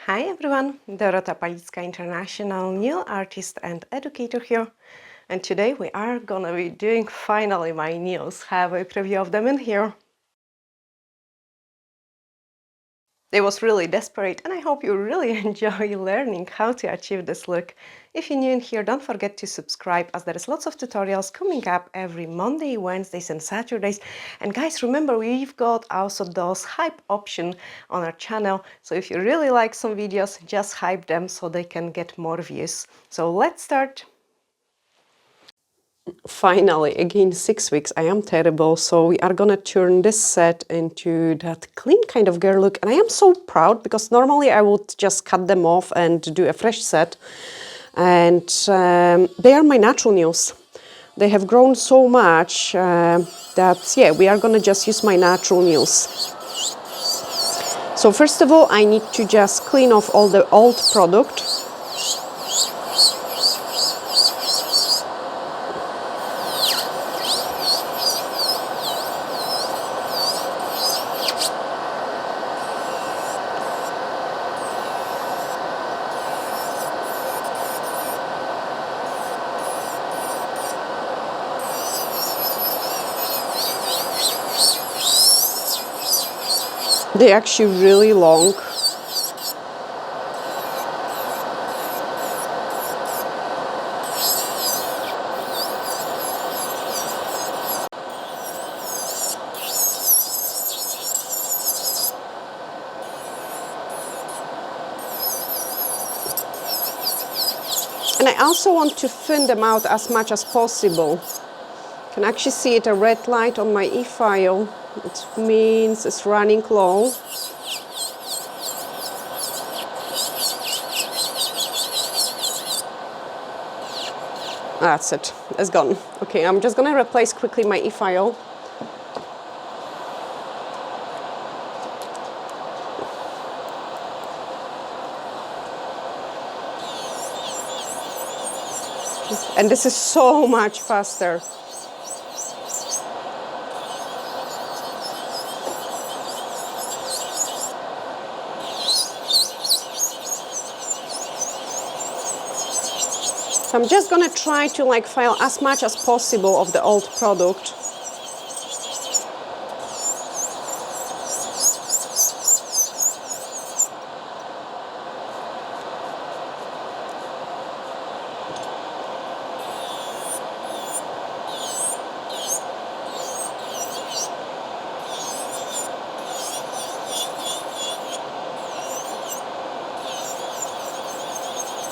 Hi everyone, Dorota International nail artist and educator here. And today we are gonna be doing finally my nails. Have a preview of them in here. It was really desperate and I hope you really enjoy learning how to achieve this look. If you're new in here, don't forget to subscribe as there is lots of tutorials coming up every Monday, Wednesdays and Saturdays. And guys, remember we've got also those hype option on our channel. So if you really like some videos, just hype them so they can get more views. So let's start. Finally, again 6 weeks. I am terrible, so we are gonna turn this set into that clean kind of girl look. And I am so proud because normally I would just cut them off and do a fresh set. And they are my natural nails. They have grown so much that, yeah, we are gonna just use my natural nails. So first of all, I need to just clean off all the old product. They're actually really long. And I also want to thin them out as much as possible. You can actually see it, a red light on my e-file. It means it's running low. That's it, it's gone. Okay, I'm just gonna replace quickly my e-file. And this is so much faster. So I'm just gonna try to file as much as possible of the old product.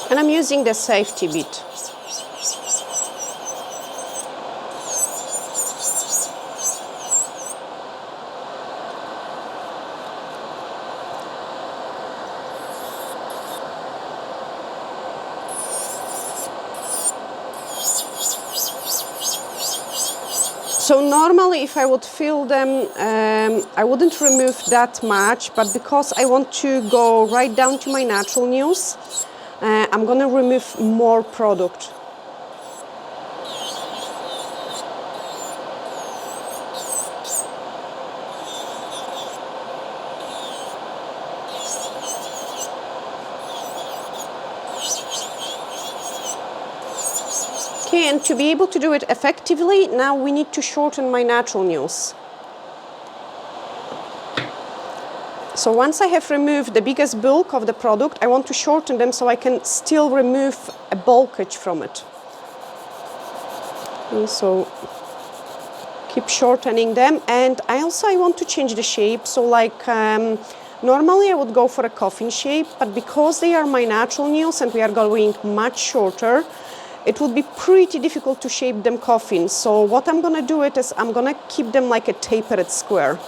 And I'm using the safety bit. So normally if I would fill them, I wouldn't remove that much, but because I want to go right down to my natural nails, I'm gonna remove more product. Okay, and to be able to do it effectively, now we need to shorten my natural nails. So once I have removed the biggest bulk of the product, I want to shorten them so I can still remove a bulkage from it. And so keep shortening them, and I want to change the shape. So normally I would go for a coffin shape, but because they are my natural nails and we are going much shorter, it would be pretty difficult to shape them coffins. So what I'm gonna do is I'm gonna keep them like a tapered square.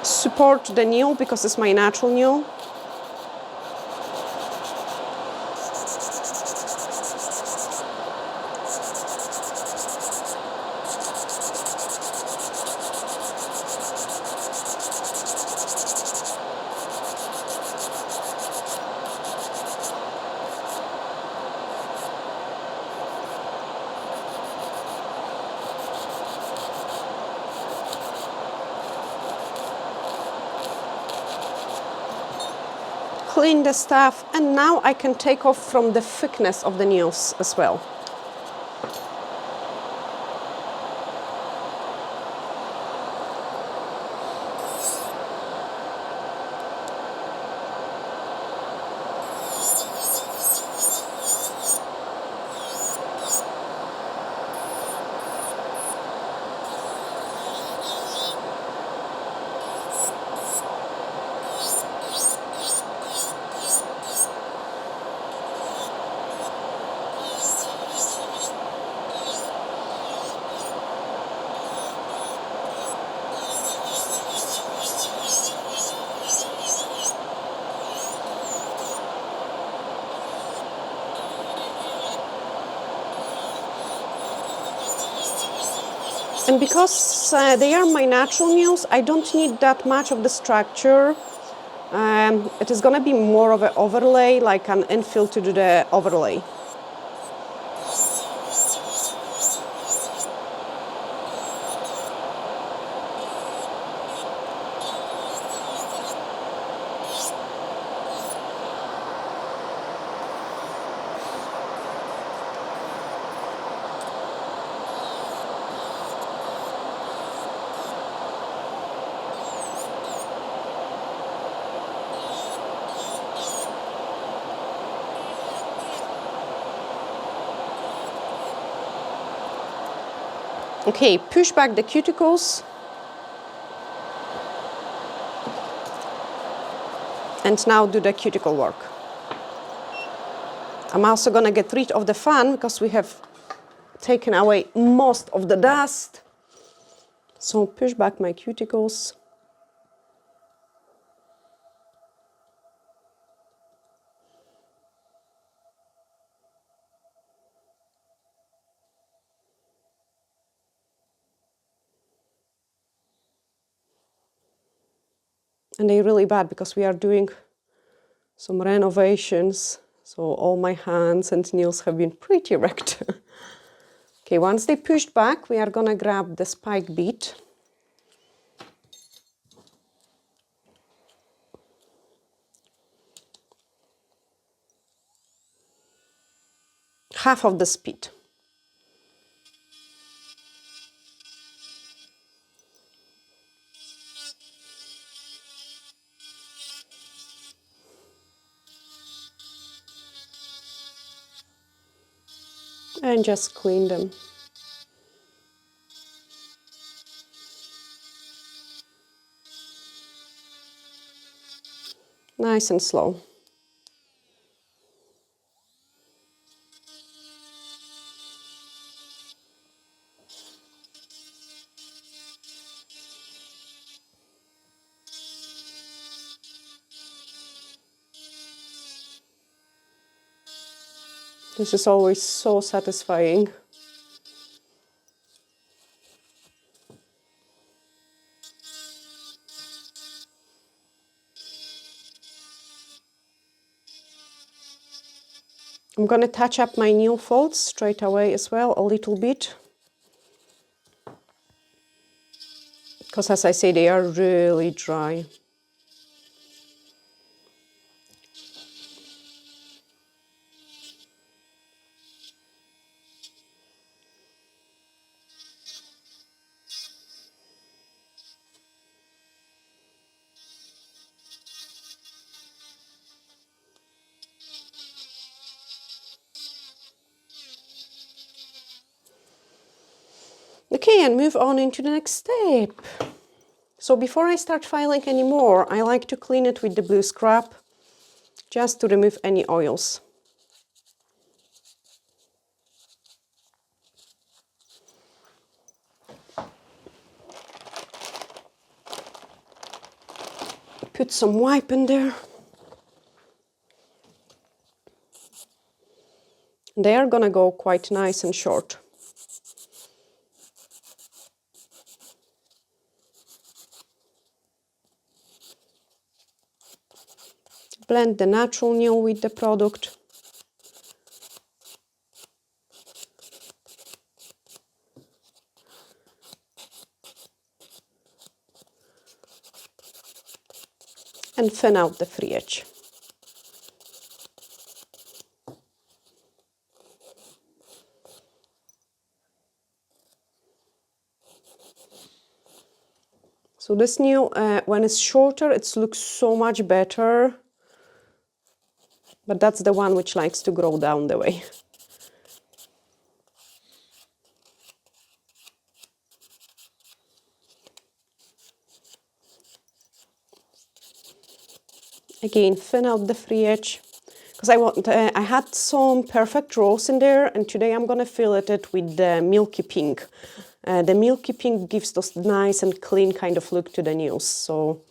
Support the nail because it's my natural nail. clean the stuff, and now I can take off from the thickness of the nails as well. And because they are my natural nails, I don't need that much of the structure. It is going to be more of an overlay, like an infill to do the overlay. Okay, push back the cuticles. And now do the cuticle work. I'm also going to get rid of the fan because we have taken away most of the dust. So push back my cuticles. And they're really bad because we are doing some renovations. So all my hands and nails have been pretty wrecked. Okay, once they pushed back, we are gonna grab the spike bead. Half of the speed. And just clean them. Nice and slow. This is always so satisfying. I'm going to touch up my nail folds straight away as well, a little bit. Because as I say, they are really dry. Okay, and move on into the next step. So before I start filing anymore, I like to clean it with the blue scrub, just to remove any oils. Put some wipe in there. They are gonna go quite nice and short. Blend the natural nail with the product. And thin out the free edge. So this nail, when it's shorter, it looks so much better. But that's the one which likes to grow down the way. Again, thin out the free edge. Because I had some perfect rows in there, and today I'm gonna fill it with the milky pink. The milky pink gives those nice and clean kind of look to the nails. So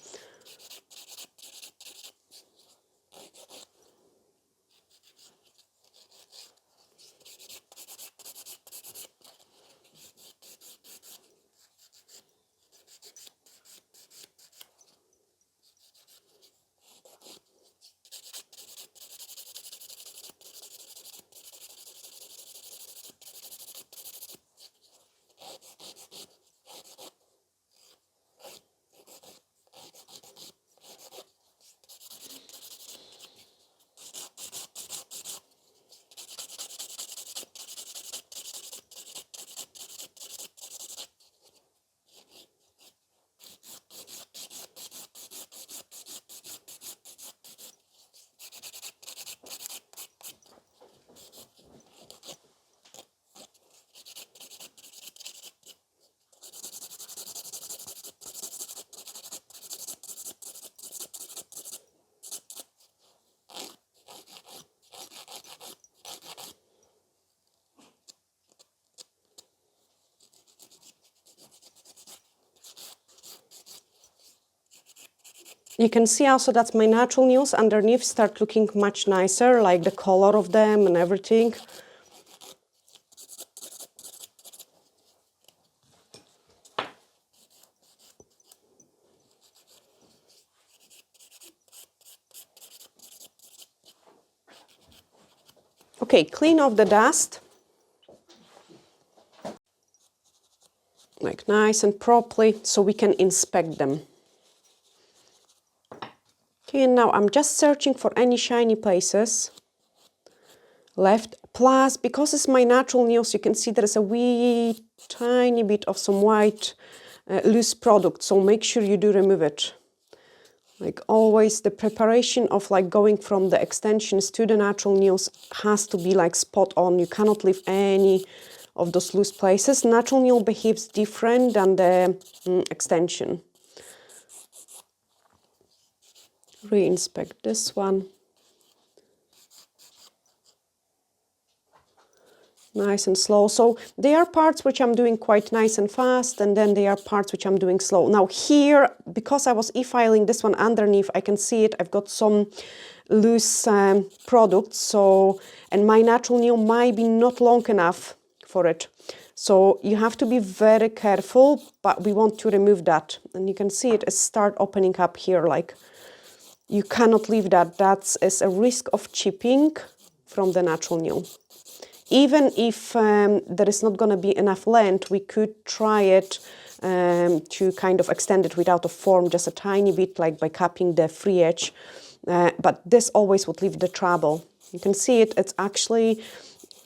you can see also that my natural nails underneath start looking much nicer, like the color of them and everything. Okay, clean off the dust. Like nice and properly, so we can inspect them. Okay, and now I'm just searching for any shiny places left. Plus, because it's my natural nails, you can see there is a wee tiny bit of some white loose product, so make sure you do remove it. Like always, the preparation of like going from the extensions to the natural nails has to be like spot on. You cannot leave any of those loose places. Natural nail behaves different than the extension. Re-inspect this one. Nice and slow. So there are parts which I'm doing quite nice and fast, and then there are parts which I'm doing slow. Now here, because I was e-filing this one underneath, I can see it. I've got some loose products, so, and my natural nail might be not long enough for it. So you have to be very careful, but we want to remove that. And you can see it start opening up here, like you cannot leave that. That is a risk of chipping from the natural nail. Even if there is not going to be enough length, we could try it to kind of extend it without a form, just a tiny bit, like by capping the free edge. But this always would leave the trouble. You can see it, it's actually,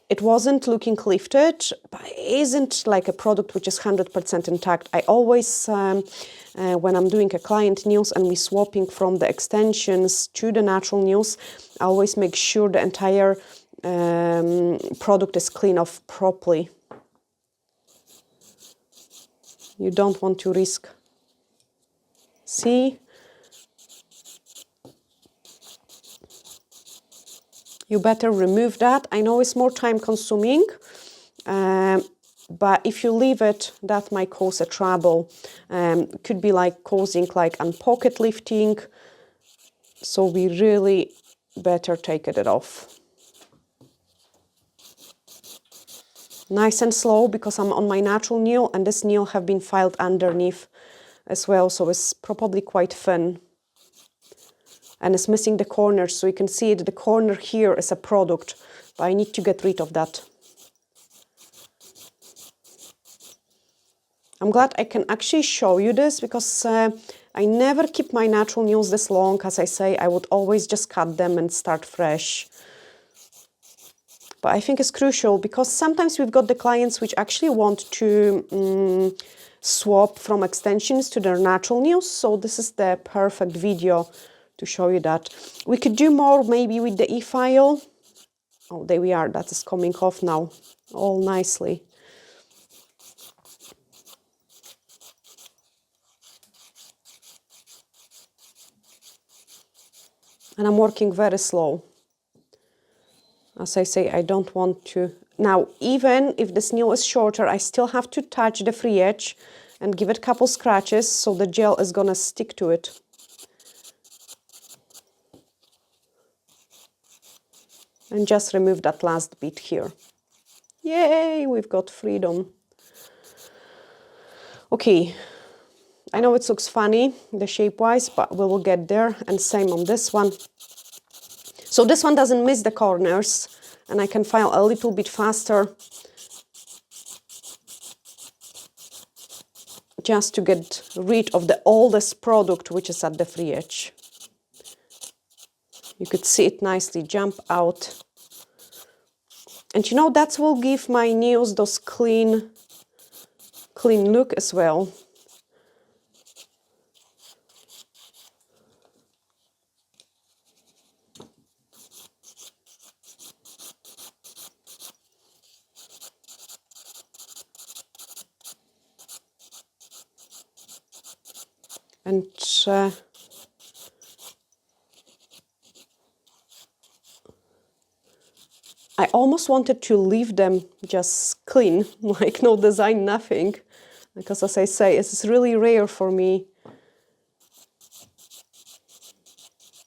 it wasn't looking lifted, but it isn't like a product which is 100% intact. I always, when I'm doing a client nails and we swapping from the extensions to the natural nails, I always make sure the entire product is cleaned off properly. You don't want to risk. See? You better remove that. I know it's more time consuming, but if you leave it, that might cause a trouble. Could be like causing like pocket lifting. So we really better take it off. Nice and slow, because I'm on my natural nail and this nail have been filed underneath as well, so it's probably quite thin. And it's missing the corners, so you can see it, the corner here is a product, but I need to get rid of that. I'm glad I can actually show you this, because I never keep my natural nails this long. As I say, I would always just cut them and start fresh. but I think it's crucial because sometimes we've got the clients which actually want to swap from extensions to their natural nails. So this is the perfect video to show you that. We could do more maybe with the e-file. Oh, there we are. That is coming off now all nicely. And I'm working very slow. As I say, I don't want to... Now, even if this nail is shorter, I still have to touch the free edge and give it a couple scratches so the gel is gonna stick to it. And just remove that last bit here. Yay, we've got freedom. Okay, I know it looks funny, the shape-wise, but we will get there, and same on this one. So this one doesn't miss the corners, and I can file a little bit faster just to get rid of the oldest product, which is at the free edge. You could see it nicely jump out. And you know, that will give my nails those clean look as well. And I almost wanted to leave them just clean, like no design, nothing. Because as I say, it's really rare for me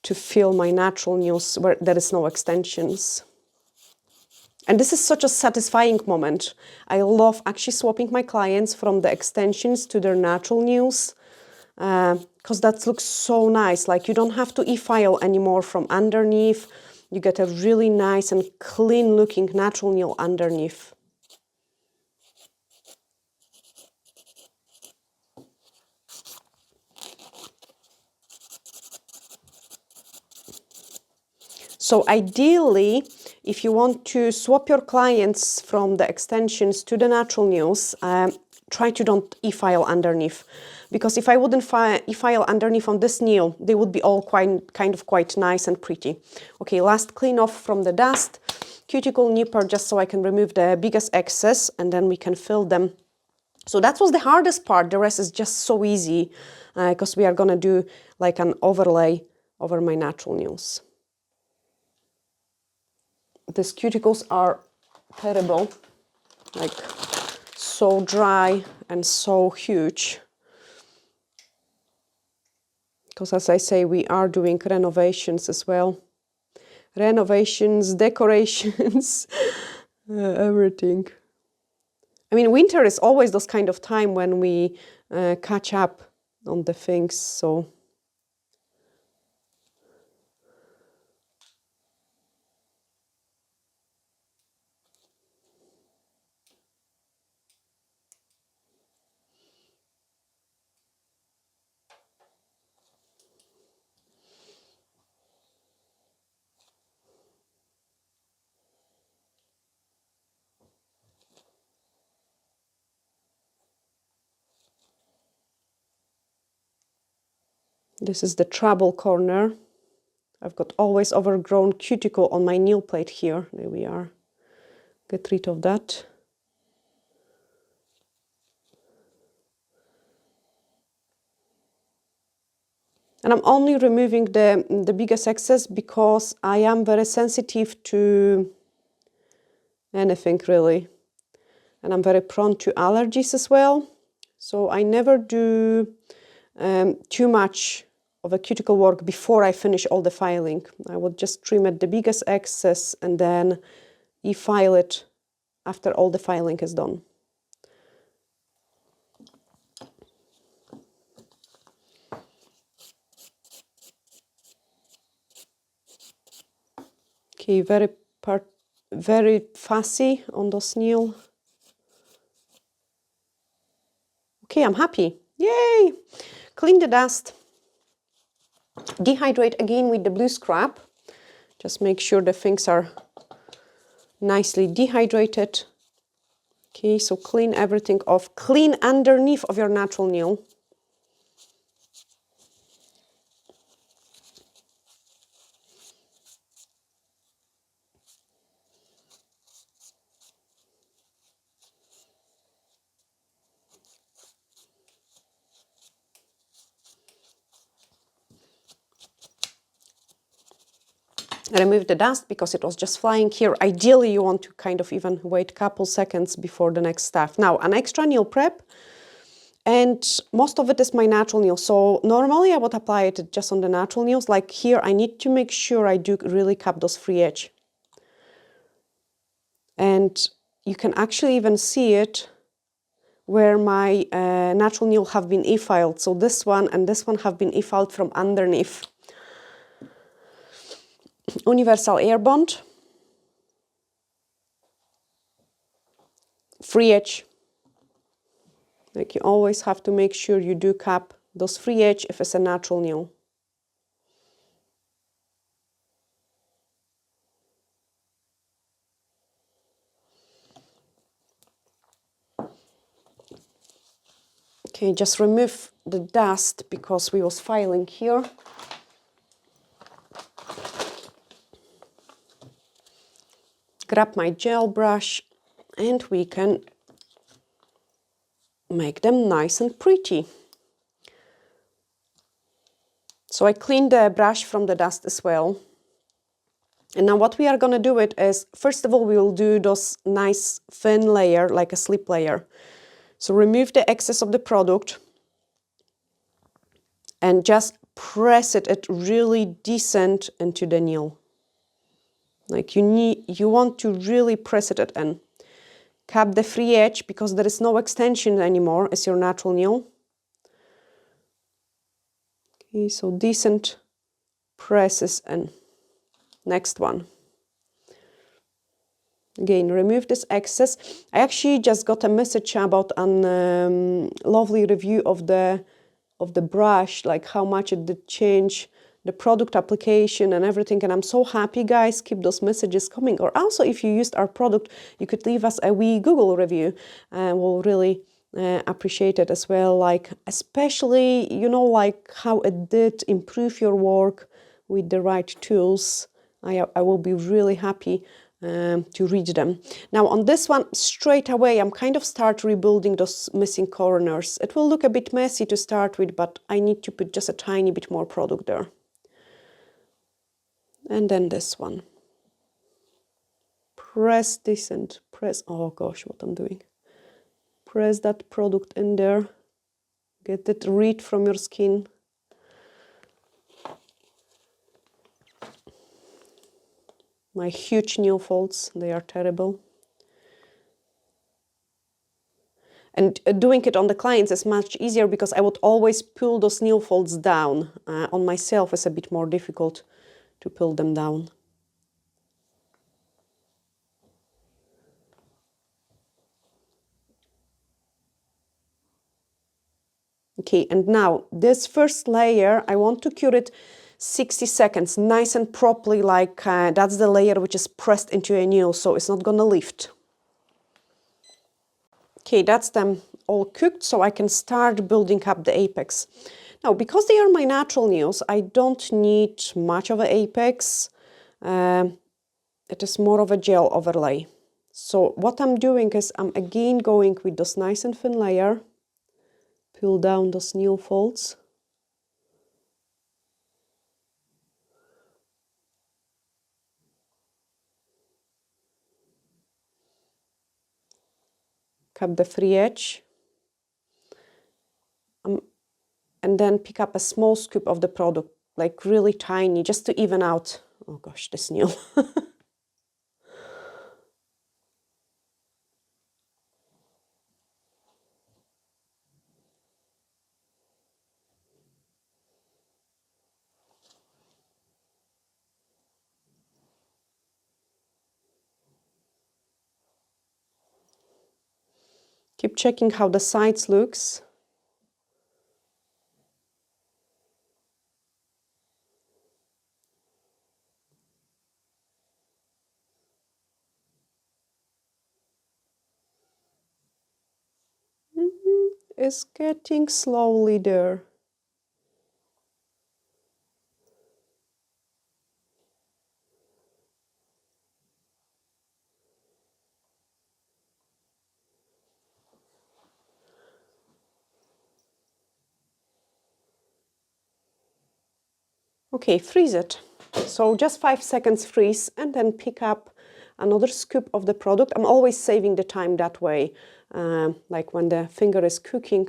to feel my natural nails where there is no extensions. And this is such a satisfying moment. I love actually swapping my clients from the extensions to their natural nails. Because that looks so nice. Like you don't have to e-file anymore from underneath. You get a really nice and clean looking natural nail underneath. So ideally, if you want to swap your clients from the extensions to the natural nails, try to don't e-file underneath. Because if I wouldn't e-file underneath on this nail, they would be all quite nice and pretty. Okay, last clean off from the dust. Cuticle nipper, just so I can remove the biggest excess, and then we can fill them. So that was the hardest part. The rest is just so easy, because we are gonna do like an overlay over my natural nails. These cuticles are terrible, like so dry and so huge. Because as I say, we are doing renovations as well. Renovations, decorations, everything. I mean, winter is always this kind of time when we catch up on the things, so. This is the trouble corner. I've got always overgrown cuticle on my nail plate here. There we are. Get rid of that. And I'm only removing the biggest excess because I am very sensitive to anything really. And I'm very prone to allergies as well. So I never do too much of a cuticle work before I finish all the filing. I would just trim at the biggest excess and then e-file it after all the filing is done. Okay, very fussy on those nail. Okay, I'm happy. Yay! Clean the dust. Dehydrate again with the blue scrub. Just make sure the things are nicely dehydrated. Okay, so clean everything off. Clean underneath of your natural nail. Remove the dust because it was just flying here. Ideally, you want to kind of even wait a couple seconds before the next step. Now, an extra nail prep, and most of it is my natural nail. So normally I would apply it just on the natural nails. Like here, I need to make sure I do really cap those free edge. And you can actually even see it where my natural nail have been e-filed. So this one and this one have been e-filed from underneath. Universal air bond, free edge. Like you always have to make sure you do cap those free edge if it's a natural nail. Okay, just remove the dust because we was filing here. Grab my gel brush and we can make them nice and pretty. So I cleaned the brush from the dust as well. And now what we are going to do it is, first of all, we will do those nice thin layer, like a slip layer. So remove the excess of the product and just press it really decent into the nail. Like you want to really press it in. Cap the free edge because there is no extension anymore as your natural nail. Okay, so decent presses in. Next one. Again, remove this excess. I actually just got a message about a lovely review of the brush, like how much it did change the product application and everything, and I'm so happy, guys. Keep those messages coming. Or also, if you used our product, you could leave us a wee Google review, and we'll really appreciate it as well. Like especially, you know, like how it did improve your work with the right tools. I will be really happy to read them. Now on this one, straight away, I'm kind of start rebuilding those missing corners. It will look a bit messy to start with, but I need to put just a tiny bit more product there. And then this one. Press this and press, oh gosh, what I'm doing. Press that product in there. Get it rid from your skin. My huge nail folds, they are terrible. And doing it on the clients is much easier because I would always pull those nail folds down. On myself, it's a bit more difficult to pull them down. Okay, and now this first layer, I want to cure it 60 seconds, nice and properly, like that's the layer which is pressed into a nail, so it's not gonna lift. Okay, that's them all cooked, so I can start building up the apex. Now, because they are my natural nails, I don't need much of an apex. It is more of a gel overlay. So what I'm doing is I'm again going with this nice and thin layer, pull down those nail folds. Cap the free edge. And then pick up a small scoop of the product, like really tiny, just to even out. Oh gosh, this nail. Keep checking how the sides looks. is getting slowly there. Okay, freeze it. So just 5 seconds freeze and then pick up another scoop of the product. I'm always saving the time that way. Like when the finger is cooking,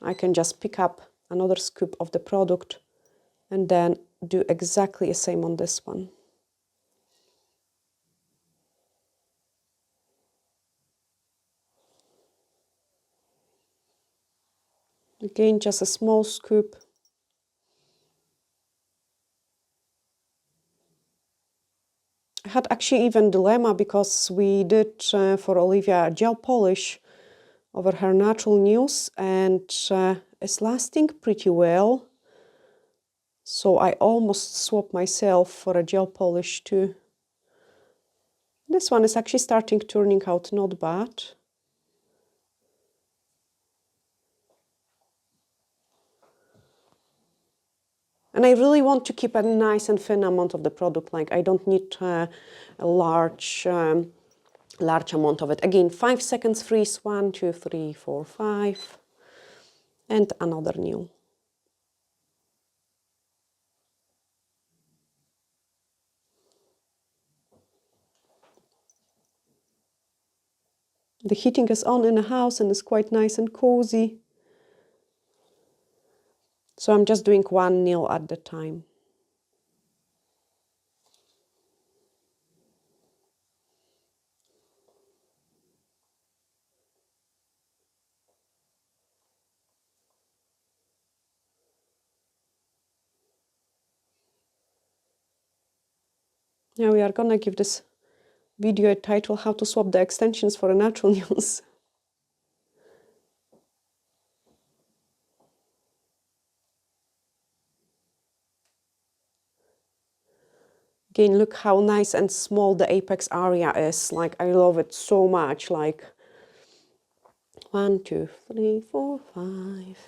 I can just pick up another scoop of the product and then do exactly the same on this one. Again, just a small scoop. I had actually even dilemma because we did for Olivia gel polish over her natural nails and it's lasting pretty well. So I almost swapped myself for a gel polish too. This one is actually turning out not bad. And I really want to keep a nice and thin amount of the product. Like I don't need a large amount of it. Again, 5 seconds freeze. 1, 2, 3, 4, 5. And another nail. The heating is on in the house and it's quite nice and cozy. So I'm just doing one nail at the time. Now we are gonna give this video a title, How to Swap the Extensions for a Natural Nails. Again, look how nice and small the apex area is. Like, I love it so much. Like, 1, 2, 3, 4, 5.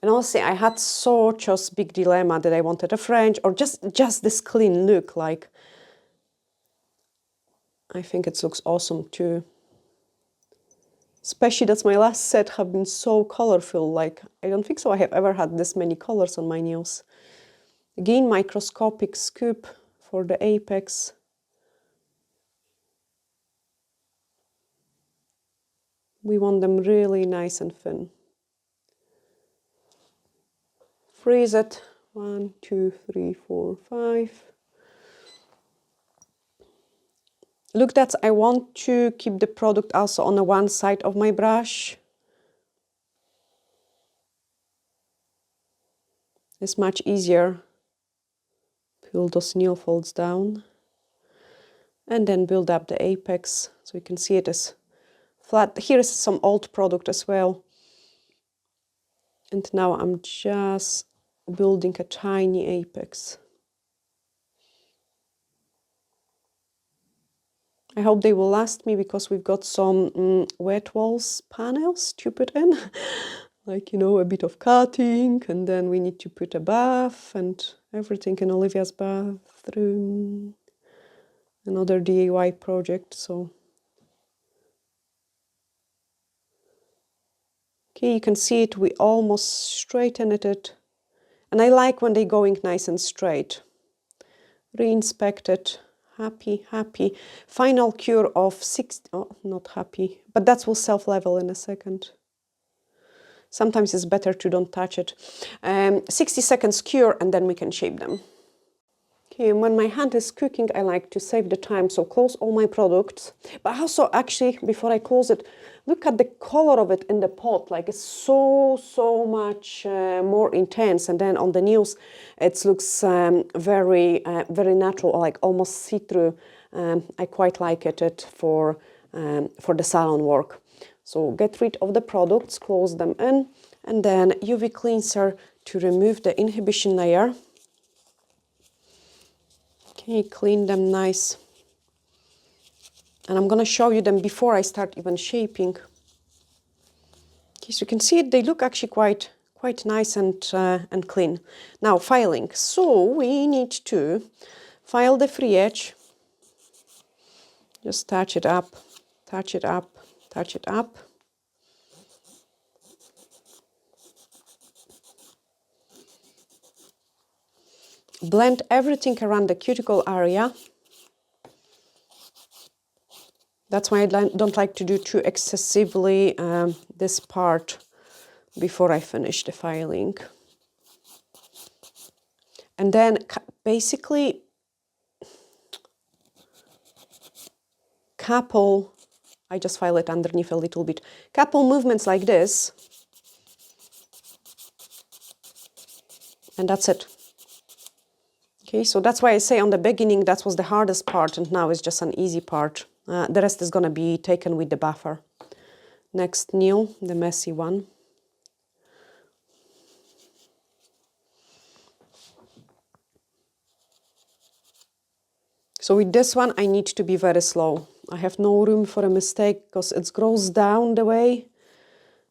And also, I had such a big dilemma that I wanted a French or just this clean look. Like, I think it looks awesome too. Especially that my last set have been so colorful. Like, I don't think so I have ever had this many colors on my nails. Again, microscopic scoop for the apex. We want them really nice and thin. Freeze it. 1, 2, 3, 4, 5. Look, that I want to keep the product also on the one side of my brush. It's much easier. Pull those nail folds down. And then build up the apex so you can see it is flat. Here is some old product as well. And now I'm just building a tiny apex. I hope they will last me because we've got some wet walls panels to put in. Like, you know, a bit of cutting, and then we need to put a bath and everything in Olivia's bathroom. Another DIY project, so. Okay, you can see it, we almost straightened it. And I like when they're going nice and straight. Re-inspect it. Happy, happy. Final cure of 60, oh, not happy, but that will self-level in a second. Sometimes it's better to don't touch it. 60 seconds cure and then we can shape them. Okay, when my hand is cooking, I like to save the time, so close all my products. But also, actually, before I close it, look at the color of it in the pot. Like, it's so much more intense. And then on the nails, it looks very natural, like almost see-through. I quite like it for the salon work. So get rid of the products, close them in, and then UV cleanser to remove the inhibition layer. Okay, clean them nice. And I'm gonna show you them before I start even shaping. Okay, so you can see it, they look actually quite nice and clean. Now filing. So we need to file the free edge. Just touch it up, touch it up, touch it up. Blend everything around the cuticle area. That's why I don't like to do too excessively this part before I finish the filing. And then basically couple, I just file it underneath a little bit, couple movements like this, and that's it. Okay, so that's why I say on the beginning that was the hardest part, and now it's just an easy part. The rest is gonna be taken with the buffer. Next nail, the messy one. So with this one, I need to be very slow. I have no room for a mistake because it grows down the way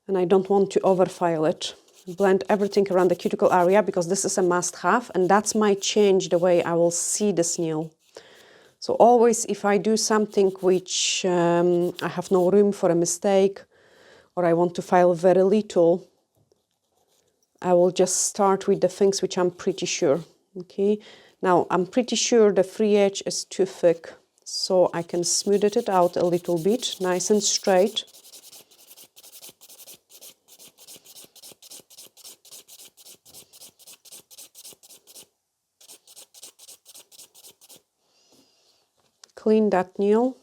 and I don't want to overfile it. Blend everything around the cuticle area because this is a must-have, and that might change the way I will see this nail. So always if I do something which I have no room for a mistake or I want to file very little, I will just start with the things which I'm pretty sure. Okay, now I'm pretty sure the free edge is too thick, so I can smooth it out a little bit, nice and straight. Clean that nail,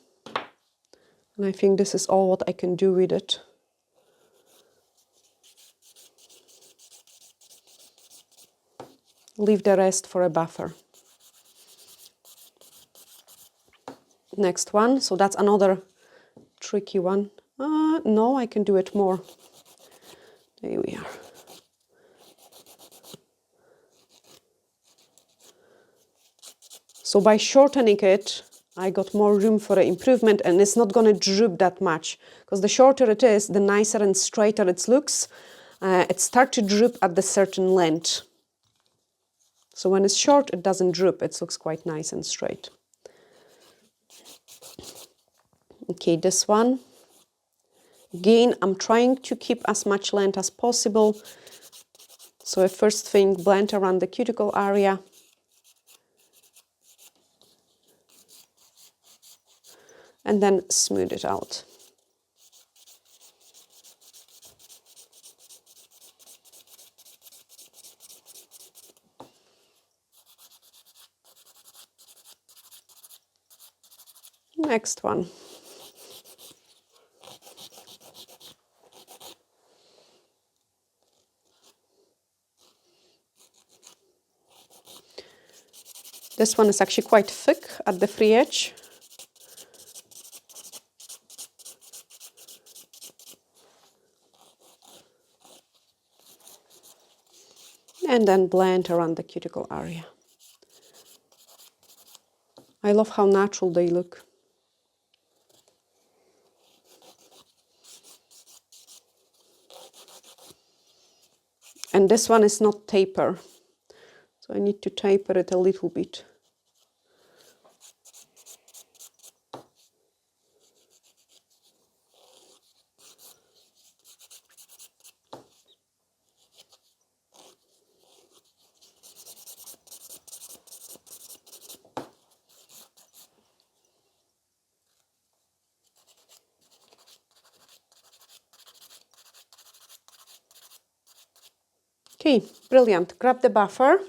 and I think this is all what I can do with it. Leave the rest for a buffer. Next one, so that's another tricky one. No, I can do it more. There we are. So by shortening it, I got more room for improvement, and it's not going to droop that much. Because the shorter it is, the nicer and straighter it looks. It starts to droop at the certain length. So when it's short, it doesn't droop. It looks quite nice and straight. Okay, this one. Again, I'm trying to keep as much length as possible. So first thing, blend around the cuticle area. And then smooth it out. Next one. This one is actually quite thick at the free edge. And then blend around the cuticle area. I love how natural they look. And this one is not taper, so I need to taper it a little bit. Okay, brilliant. Grab the buffer.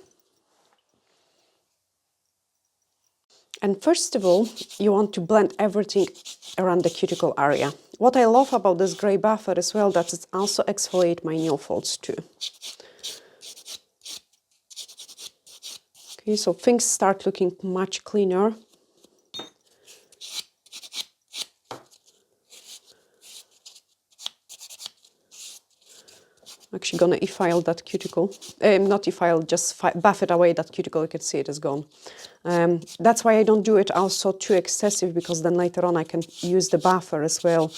And first of all, you want to blend everything around the cuticle area. What I love about this grey buffer as well, that it also exfoliates my nail folds too. Okay, so things start looking much cleaner. I'm actually gonna e-file that cuticle. Not e-file, just buff it away, that cuticle, you can see it is gone. That's why I don't do it also too excessive, because then later on I can use the buffer as well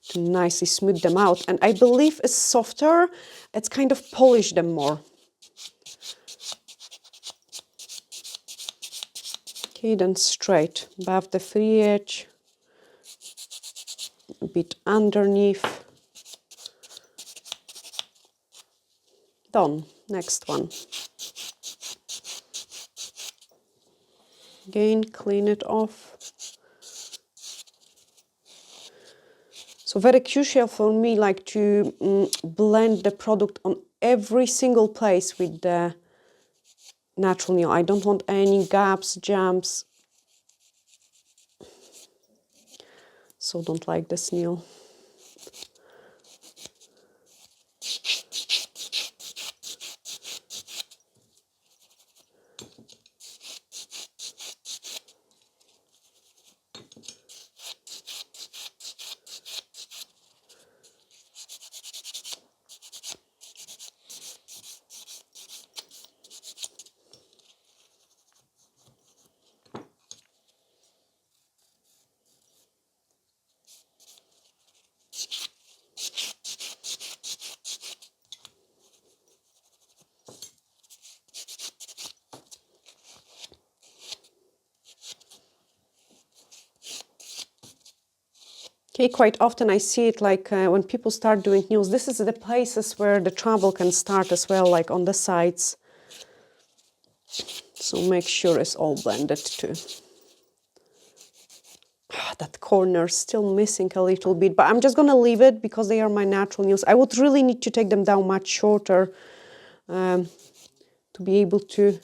to nicely smooth them out. And I believe it's softer, it's kind of polish them more. Okay, then straight above the free edge, a bit underneath. Done. Next one. Again, clean it off. So very crucial for me, like to blend the product on every single place with the natural nail. I don't want any gaps, jumps. So don't like this nail. Okay, quite often I see it like when people start doing nails, this is the places where the trouble can start as well, like on the sides. So make sure it's all blended too. That corner still missing a little bit, but I'm just gonna leave it because they are my natural nails. I would really need to take them down much shorter to be able to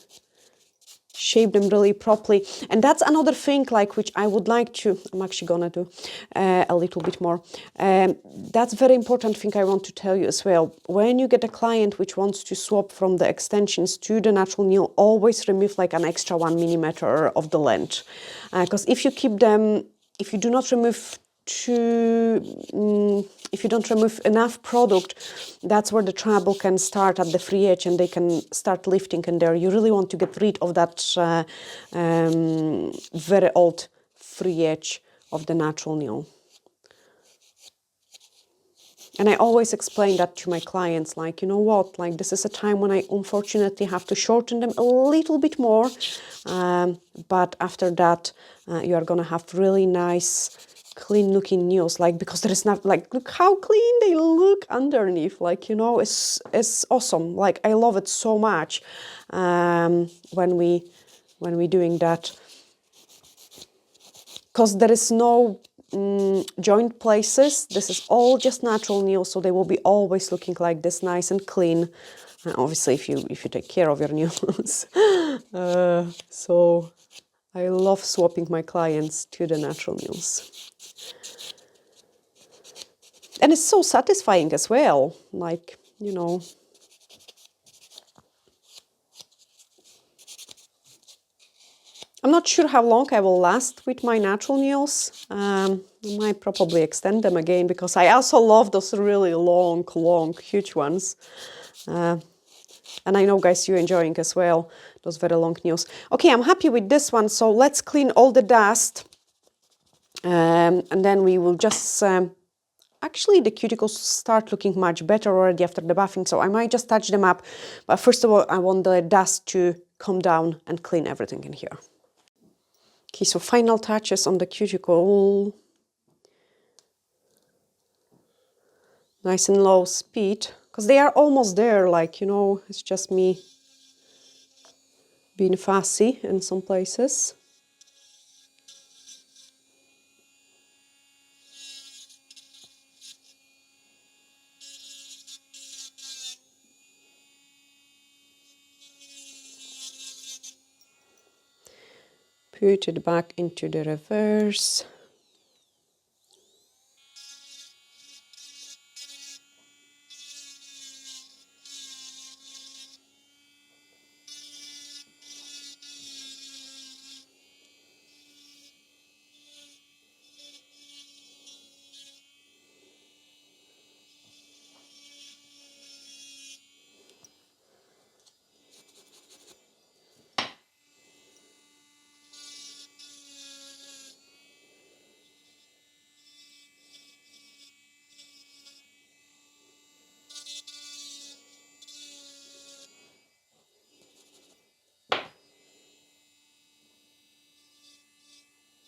shape them really properly. And that's another thing like which I would like to, I'm actually gonna do a little bit more. That's very important thing I want to tell you as well. When you get a client which wants to swap from the extensions to the natural nail, always remove like an extra 1 millimeter of the length. Because if you keep them, if you do not remove if you don't remove enough product, that's where the trouble can start at the free edge and they can start lifting in there. You really want to get rid of that very old free edge of the natural nail. And I always explain that to my clients, like, you know what, like this is a time when I unfortunately have to shorten them a little bit more. But after that, you are gonna have really nice, clean looking nails, like, because there is not, like, look how clean they look underneath, like, you know, it's awesome. Like, I love it so much when we doing that. Because there is no joint places. This is all just natural nails, so they will be always looking like this, nice and clean. Obviously, if you take care of your nails. So I love swapping my clients to the natural nails. And it's so satisfying as well, like, you know. I'm not sure how long I will last with my natural nails. I might probably extend them again because I also love those really long, huge ones. And I know, guys, you're enjoying as well those very long nails. Okay, I'm happy with this one. So let's clean all the dust. And then we will just... actually, the cuticles start looking much better already after the buffing, so I might just touch them up. But first of all, I want the dust to come down and clean everything in here. Okay, so final touches on the cuticle. Nice and low speed, because they are almost there, like, you know, it's just me being fussy in some places. Put it back into the reverse.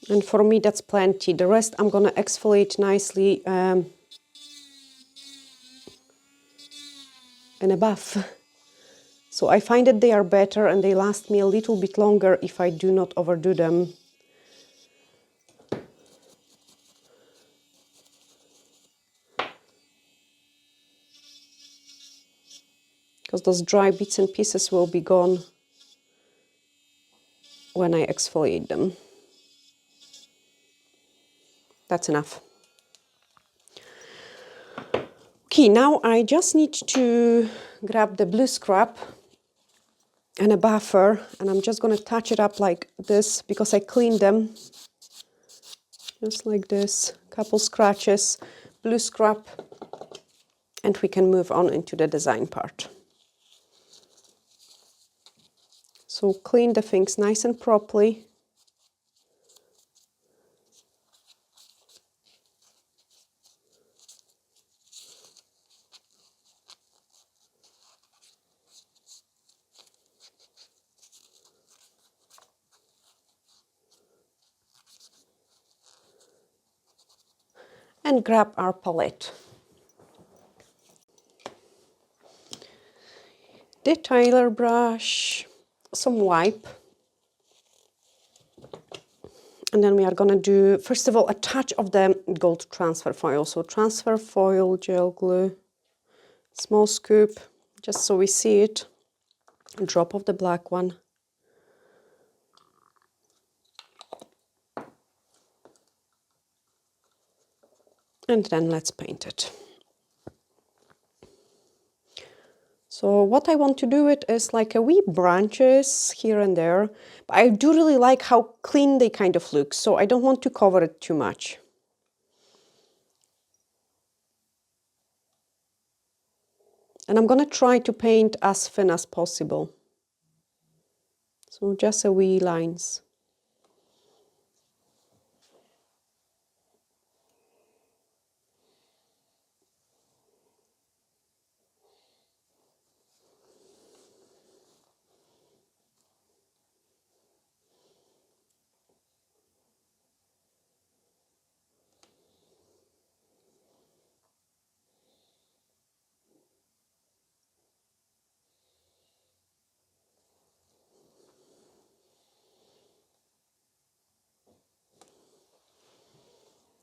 And for me, that's plenty. The rest I'm gonna exfoliate nicely in a bath. So I find that they are better and they last me a little bit longer if I do not overdo them. Because those dry bits and pieces will be gone when I exfoliate them. That's enough. Okay, now I just need to grab the blue scrub and a buffer, and I'm just gonna touch it up like this because I cleaned them. Just like this, couple scratches, blue scrub, and we can move on into the design part. So clean the things nice and properly. And grab our palette. Detailer brush, some wipe. And then we are gonna do, first of all, a touch of the gold transfer foil. So transfer foil, gel glue, small scoop, just so we see it. A drop of the black one. And then let's paint it. So what I want to do it is like a wee branches here and there. But I do really like how clean they kind of look, so I don't want to cover it too much. And I'm gonna try to paint as thin as possible. So just a wee lines.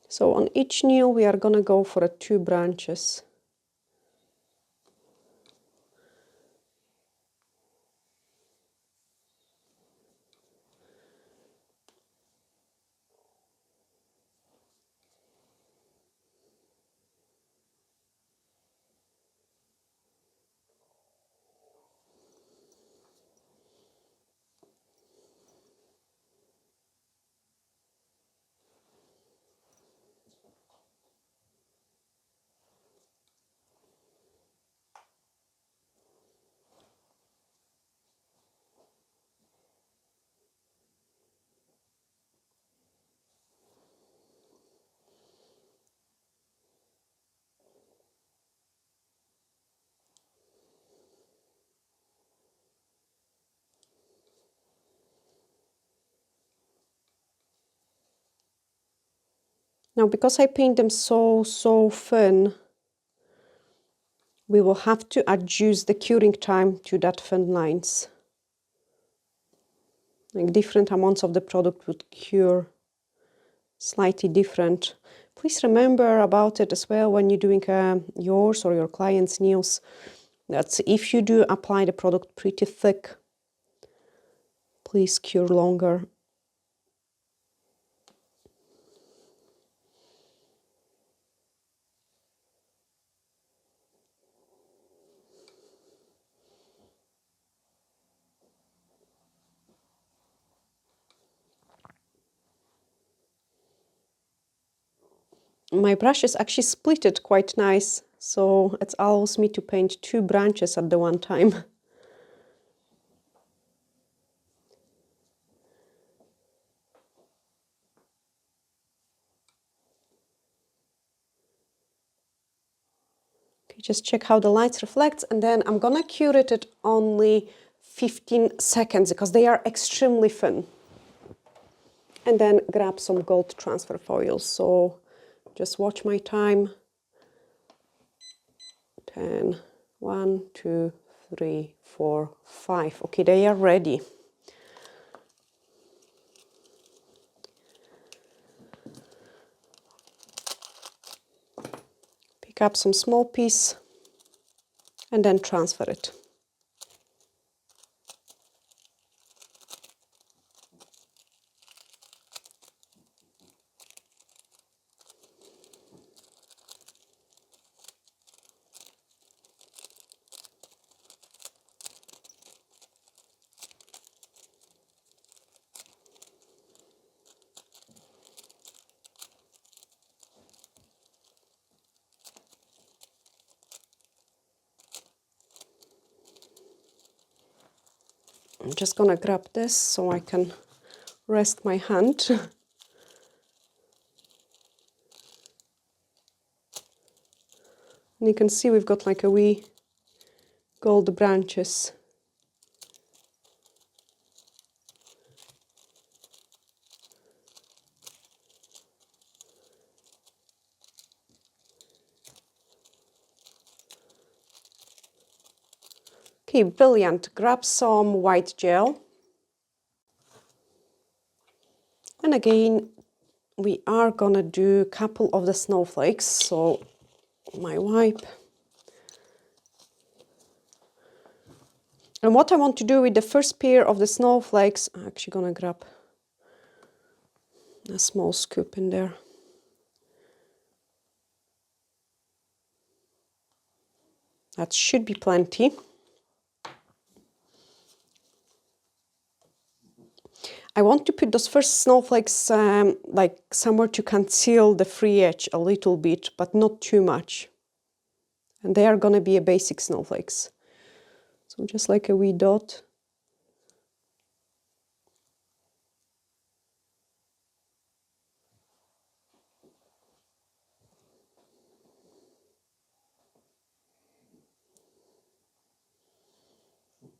So on each nail we are gonna go for 2 branches. Now because I paint them so thin, we will have to adjust the curing time to that thin lines. Like different amounts of the product would cure slightly different. Please remember about it as well when you're doing yours or your client's nails. That if you do apply the product pretty thick, please cure longer. My brush is actually splitted quite nice, so it allows me to paint 2 branches at the one time. Okay, just check how the light reflects, and then I'm gonna cure it at only 15 seconds because they are extremely thin. And then grab some gold transfer foil. So just watch my time. 10, 1, 2, 3, 4, 5. Okay, they are ready. Pick up some small piece and then transfer it. I'm just gonna grab this so I can rest my hand. And you can see we've got like a wee gold branches. Okay, brilliant. Grab some white gel. And again, we are gonna do a couple of the snowflakes. So my wipe. And what I want to do with the first pair of the snowflakes, I'm actually gonna grab a small scoop in there. That should be plenty. I want to put those first snowflakes like somewhere to conceal the free edge a little bit, but not too much. And they are gonna be a basic snowflakes. So just like a wee dot.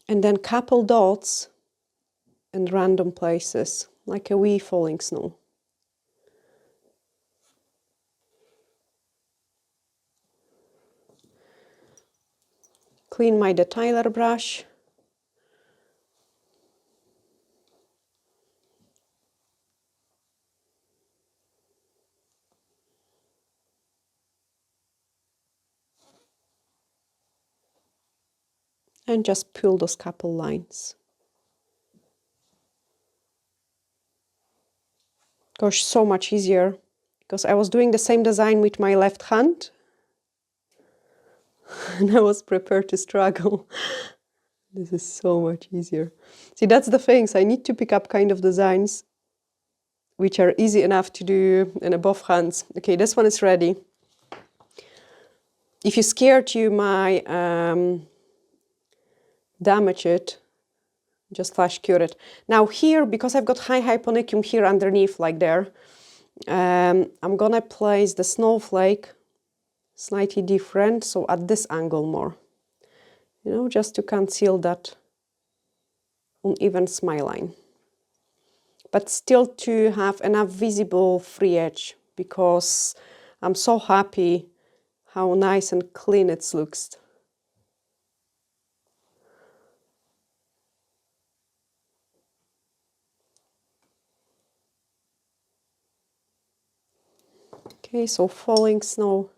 And then couple dots in random places, like a wee falling snow. Clean my detailer brush. And just pull those couple lines. Gosh, so much easier, because I was doing the same design with my left hand and I was prepared to struggle. This is so much easier. See, that's the things. I need to pick up kind of designs which are easy enough to do in both hands. Okay, this one is ready. If you're scared you might damage it, just flash cure it. Now here, because I've got high hyponychium here underneath, like there, I'm gonna place the snowflake slightly different, so at this angle more. You know, just to conceal that uneven smile line. But still to have enough visible free edge, because I'm so happy how nice and clean it looks. Okay, so falling snow.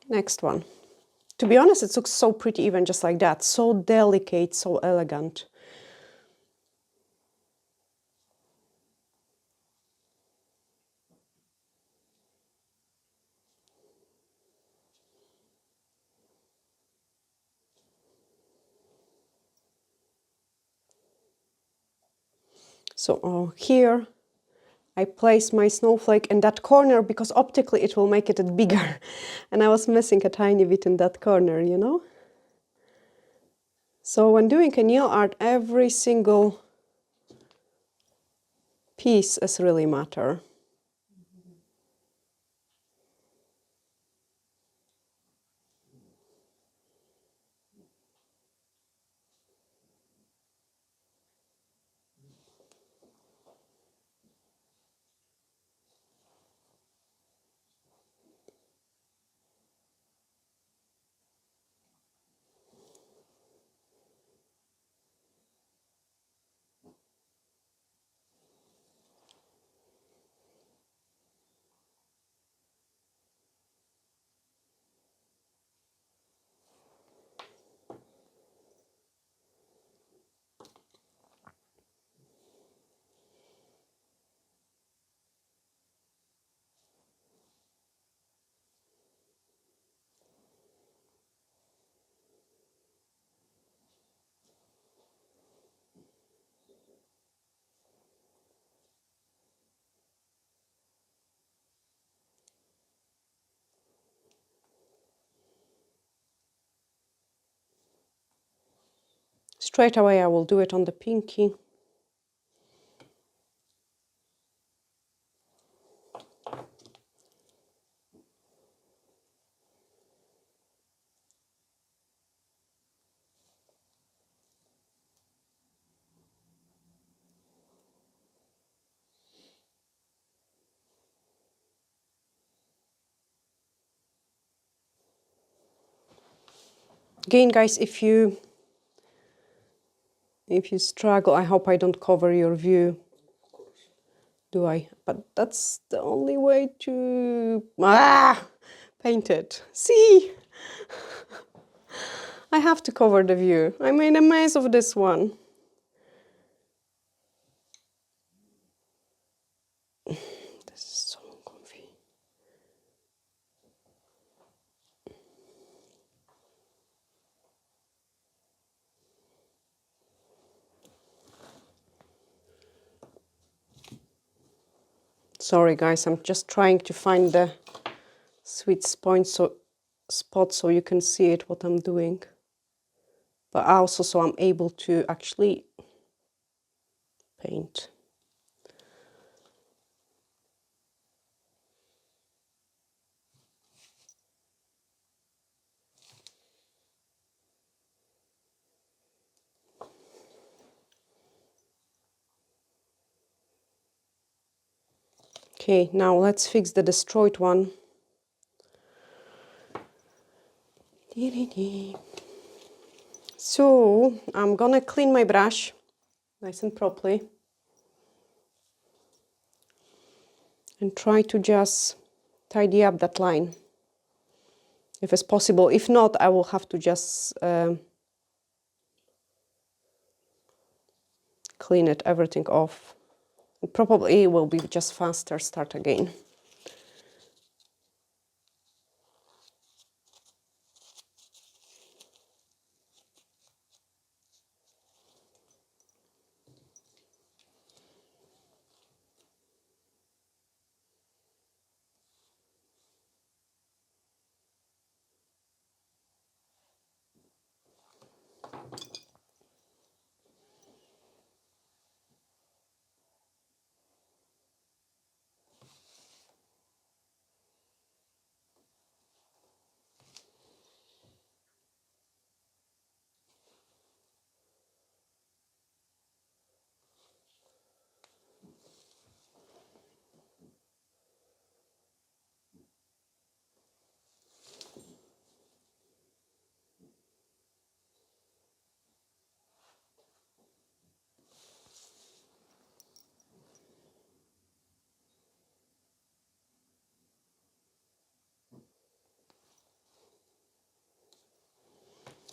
Next one. To be honest, it looks so pretty even just like that. So delicate, so elegant. So here I place my snowflake in that corner because optically it will make it bigger. And I was missing a tiny bit in that corner, you know? So when doing a nail art, every single piece is really matter. Straight away I will do it on the pinky. Again, guys, if you struggle, I hope I don't cover your view. Do I? But that's the only way to paint it. See? I have to cover the view. I made a mess of this one. This is so comfy. Sorry guys, I'm just trying to find the sweet spot so you can see it what I'm doing. But also so I'm able to actually paint. Okay, now let's fix the destroyed one. So I'm gonna clean my brush nice and properly and try to just tidy up that line if it's possible. If not, I will have to just clean it, everything off. Probably it will be just faster, start again.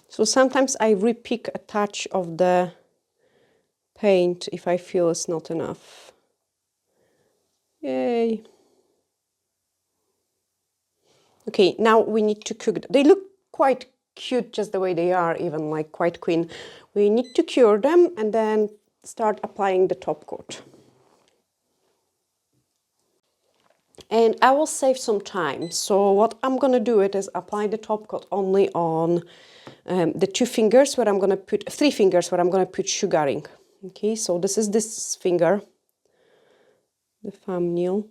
So sometimes I repick a touch of the paint if I feel it's not enough. Yay. Okay, now we need to cook. They look quite cute just the way they are, even like quite clean. We need to cure them and then start applying the top coat. And I will save some time. So what I'm gonna do is apply the top coat only on the 2 fingers where I'm gonna put, 3 fingers where I'm gonna put sugaring. Okay, so this is this finger, the thumbnail.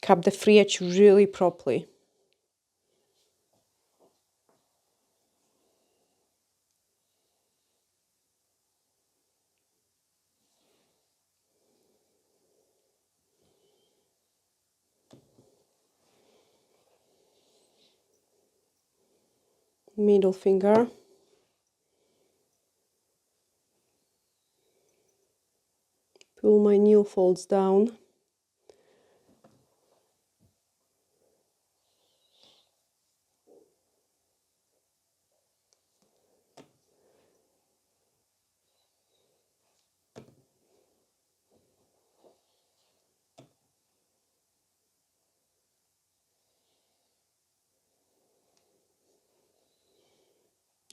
Cap the free edge really properly. Middle finger. Pull my nail folds down.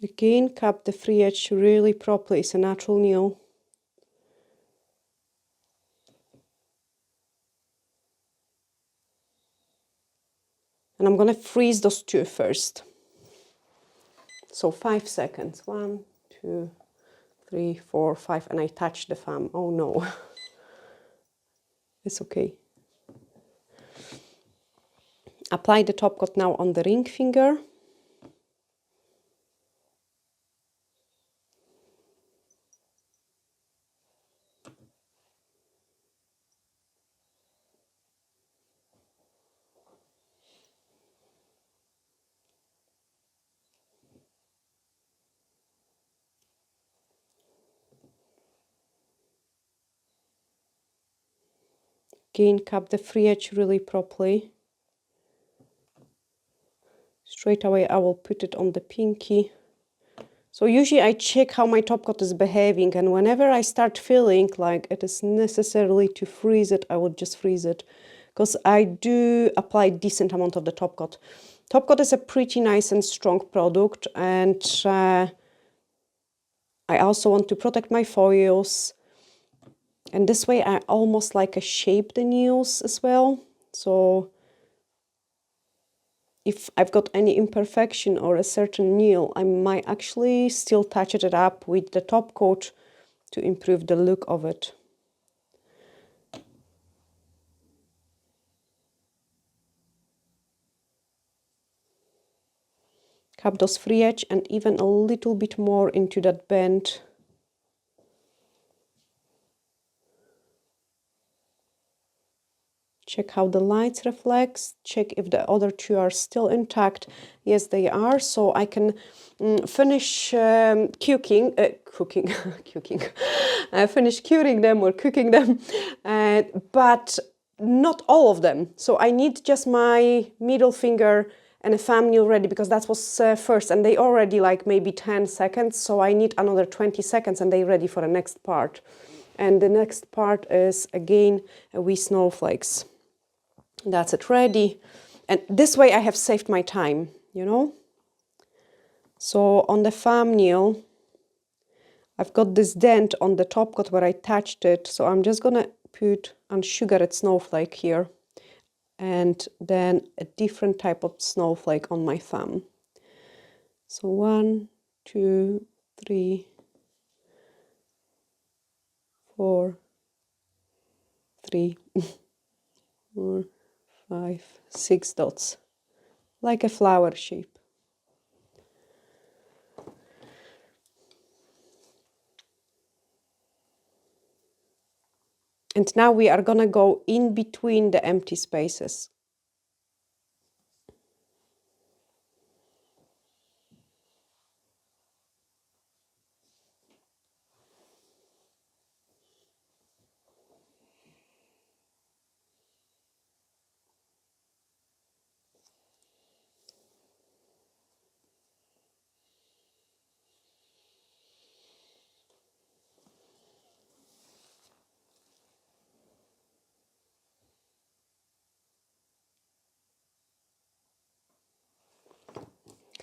Again, cap the free edge really properly. It's a natural nail. And I'm gonna freeze those 2 first. So 5 seconds. 1, 2, 3, 4, 5, and I touch the thumb. Oh no. It's okay. Apply the top coat now on the ring finger. Again, cap the free edge really properly. Straight away I will put it on the pinky. So usually I check how my top coat is behaving, and whenever I start feeling like it is necessarily to freeze it, I would just freeze it. Because I do apply decent amount of the top coat. Top coat is a pretty nice and strong product, and I also want to protect my foils. And this way I almost like shape the nails as well. So if I've got any imperfection or a certain nail, I might actually still touch it up with the top coat to improve the look of it. Cap those free edge and even a little bit more into that bend. Check how the light reflects, check if the other 2 are still intact. Yes, they are, so I can finish cooking, finish curing them or cooking them, but not all of them. So I need just my middle finger and a thumbnail ready, because that was first, and they already like maybe 10 seconds, so I need another 20 seconds and they're ready for the next part. And the next part is again wee snowflakes. That's it, ready. And this way I have saved my time, you know. So on the thumbnail, I've got this dent on the top coat where I touched it, so I'm just gonna put unsugared snowflake here, and then a different type of snowflake on my thumb. So 1, 2, 3, 4, 3, 4, 5, 6 dots, like a flower shape. And now we are gonna go in between the empty spaces.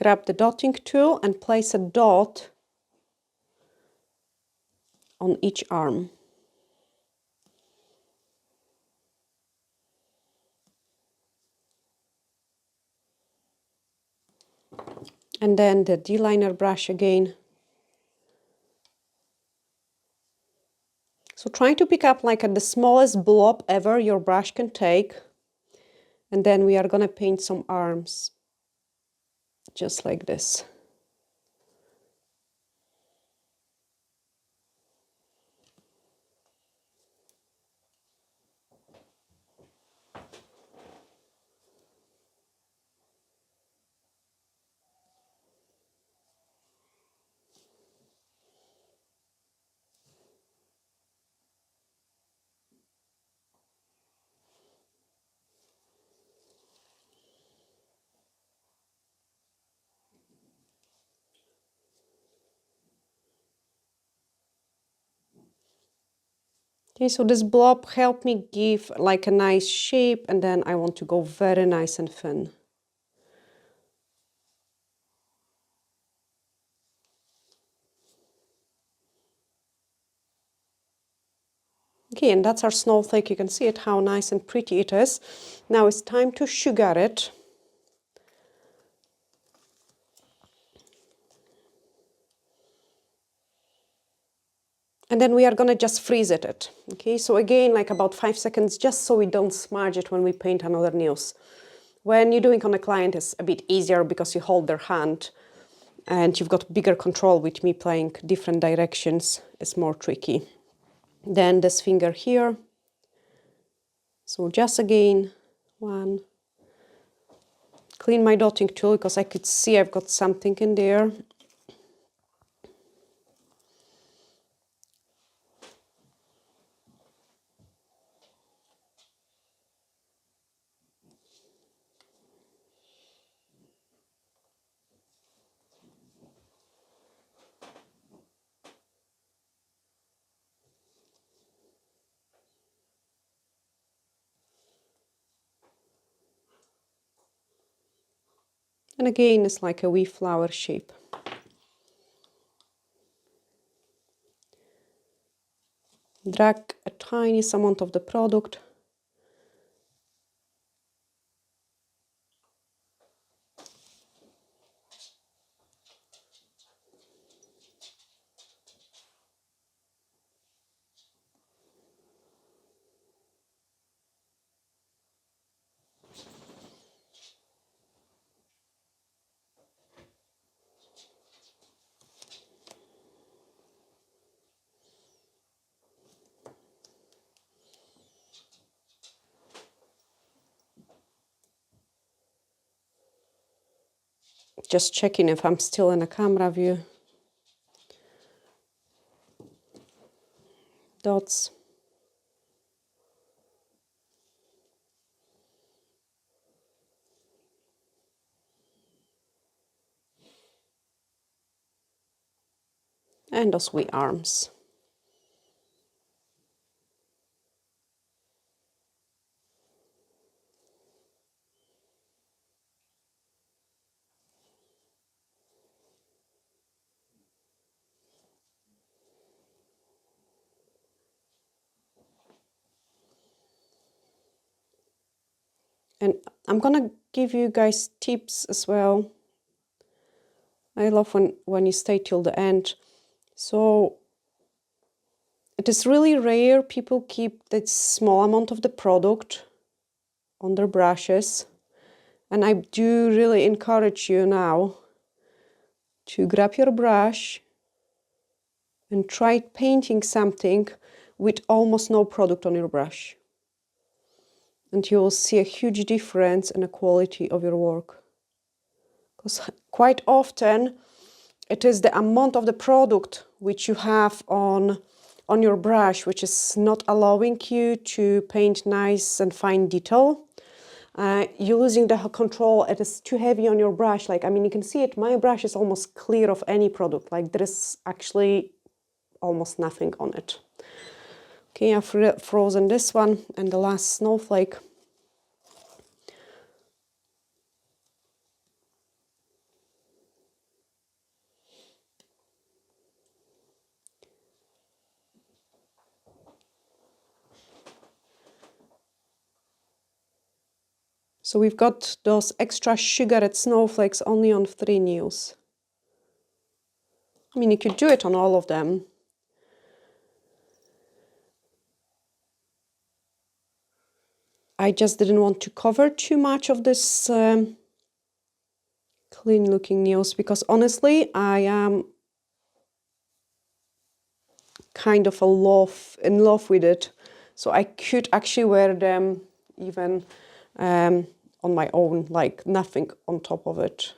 grab the dotting tool and place a dot on each arm. And then the D-liner brush again. So try to pick up like at the smallest blob ever your brush can take. And then we are gonna paint some arms, just like this. Okay, so this blob helped me give like a nice shape, and then I want to go very nice and thin. Okay, and that's our snowflake. You can see it, how nice and pretty it is. Now it's time to sugar it. And then we are gonna just freeze it. Okay, so again, like about 5 seconds, just so we don't smudge it when we paint another nails. When you're doing on a client, it's a bit easier because you hold their hand and you've got bigger control. With me playing different directions, it's more tricky. Then this finger here. So just again, one. Clean my dotting tool because I could see I've got something in there. And again, it's like a wee flower shape. Drag a tiny amount of the product. Just checking if I'm still in a camera view. Dots. And those wee arms. And I'm gonna give you guys tips as well. I love when you stay till the end. So it is really rare people keep that small amount of the product on their brushes. And I do really encourage you now to grab your brush and try painting something with almost no product on your brush. And you will see a huge difference in the quality of your work. Because quite often it is the amount of the product which you have on your brush which is not allowing you to paint nice and fine detail. You're losing the control. It is too heavy on your brush. Like, I mean, you can see it, my brush is almost clear of any product. Like, there is actually almost nothing on it. Okay, I've frozen this one and the last snowflake. So we've got those extra sugared snowflakes only on 3 nails. I mean, you could do it on all of them. I just didn't want to cover too much of this clean looking nails because honestly I am kind of in love with it. So I could actually wear them even on my own, like nothing on top of it.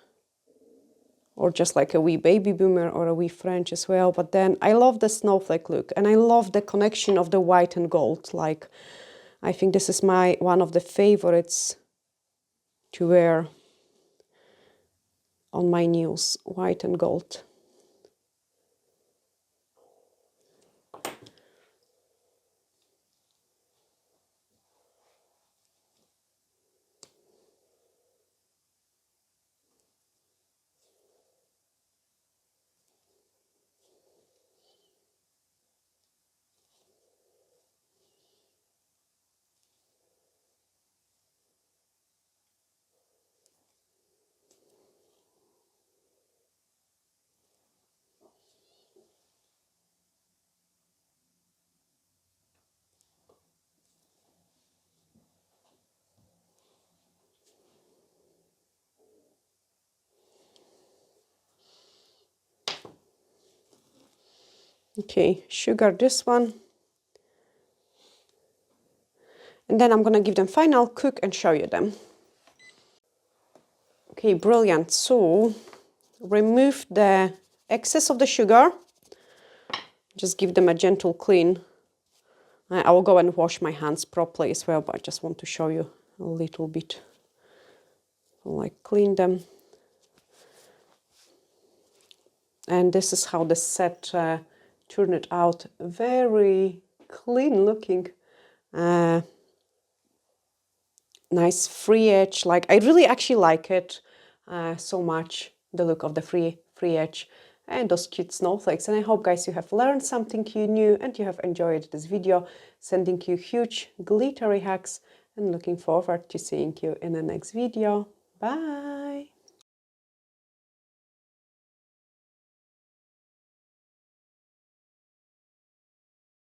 Or just like a wee baby boomer or a wee French as well. But then I love the snowflake look and I love the connection of the white and gold. Like, I think this is one of the favorites to wear on my nails, white and gold. Okay, sugar this one. And then I'm gonna give them final cook and show you them. Okay, brilliant. So remove the excess of the sugar. Just give them a gentle clean. I will go and wash my hands properly as well, but I just want to show you a little bit. Like clean them. And this is how the set turned out. Very clean looking. Nice free edge. Like, I really actually like it so much, the look of the free edge and those cute snowflakes. And I hope, guys, you have learned something new and you have enjoyed this video. Sending you huge glittery hugs and looking forward to seeing you in the next video. Bye!